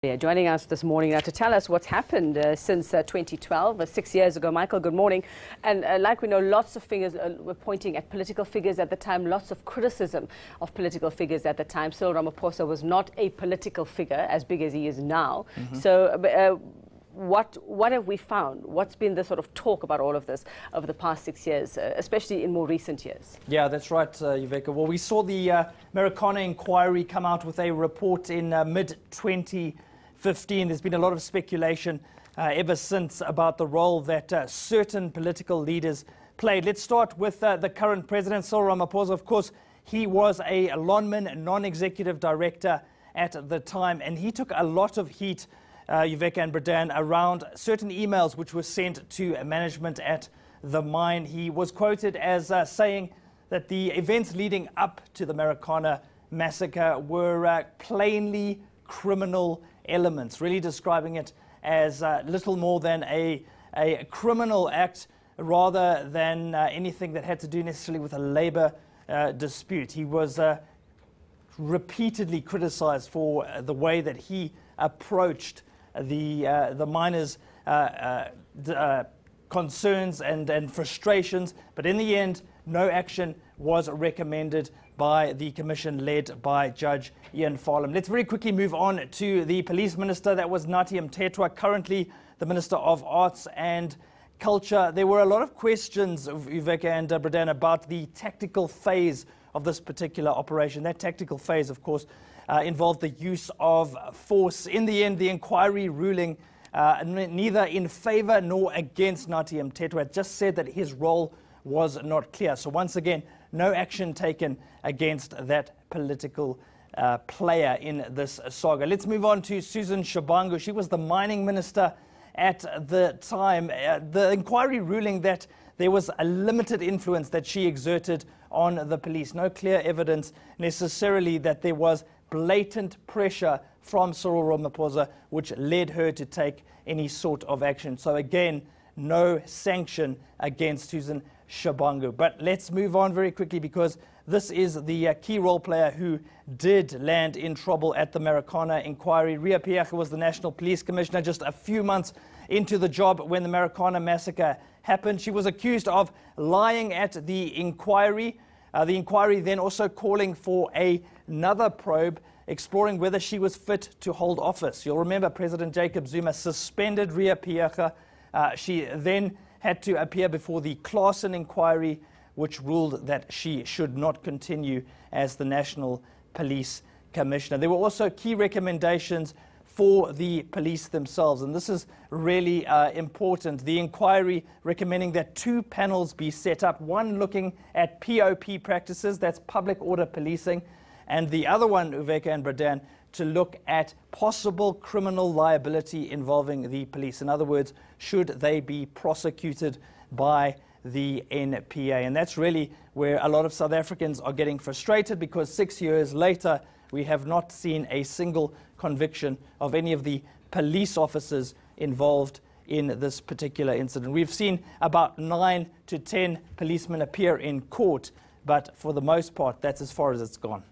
Yeah, joining us this morning now to tell us what's happened since 2012, 6 years ago. Michael, good morning. And like we know, lots of figures were pointing at political figures at the time, lots of criticism of political figures at the time. Cyril Ramaphosa was not a political figure as big as he is now. So what have we found? What's been the sort of talk about all of this over the past 6 years, especially in more recent years? Yeah, that's right, Yveka. Well, we saw the Marikana inquiry come out with a report in mid-2015. There's been a lot of speculation ever since about the role that certain political leaders played. Let's start with the current president, Cyril Ramaphosa. Of course, he was a Lonmin non-executive director at the time, and he took a lot of heat, Yveka and Bradan, around certain emails which were sent to management at the mine. He was quoted as saying that the events leading up to the Marikana massacre were plainly criminal elements, really describing it as little more than a criminal act rather than anything that had to do necessarily with a labor dispute. He was repeatedly criticized for the way that he approached the miners' concerns and frustrations, but in the end, no action was recommended by the commission led by Judge Ian Farlam. Let's very quickly move on to the police minister. That was Nathi Mthethwa, currently the Minister of Arts and Culture. There were a lot of questions, Yveka and Bradan, about the tactical phase of this particular operation. That tactical phase, of course, involved the use of force. In the end, the inquiry ruling neither in favor nor against Nathi Mthethwa just said that his role was not clear. So once again, no action taken against that political player in this saga. Let's move on to Susan Shabangu. She was the mining minister at the time. The inquiry ruling that there was a limited influence that she exerted on the police. No clear evidence necessarily that there was blatant pressure from Cyril Ramaphosa which led her to take any sort of action. So again, no sanction against Susan Shabangu. But let's move on very quickly, because this is the key role player who did land in trouble at the Marikana inquiry. Riah Phiyega was the National Police Commissioner just a few months into the job when the Marikana massacre happened. She was accused of lying at the inquiry. The inquiry then also calling for another probe exploring whether she was fit to hold office. You'll remember President Jacob Zuma suspended Riah Phiyega. She then had to appear before the Claassen inquiry, which ruled that she should not continue as the National Police Commissioner. There were also key recommendations for the police themselves, and this is really important. The inquiry recommending that 2 panels be set up, one looking at POP practices, that's public order policing, and the other one, Yveka and Bradan, to look at possible criminal liability involving the police. In other words, should they be prosecuted by the NPA? And that's really where a lot of South Africans are getting frustrated, because 6 years later, we have not seen a single conviction of any of the police officers involved in this particular incident. We've seen about 9 to 10 policemen appear in court, but for the most part, that's as far as it's gone.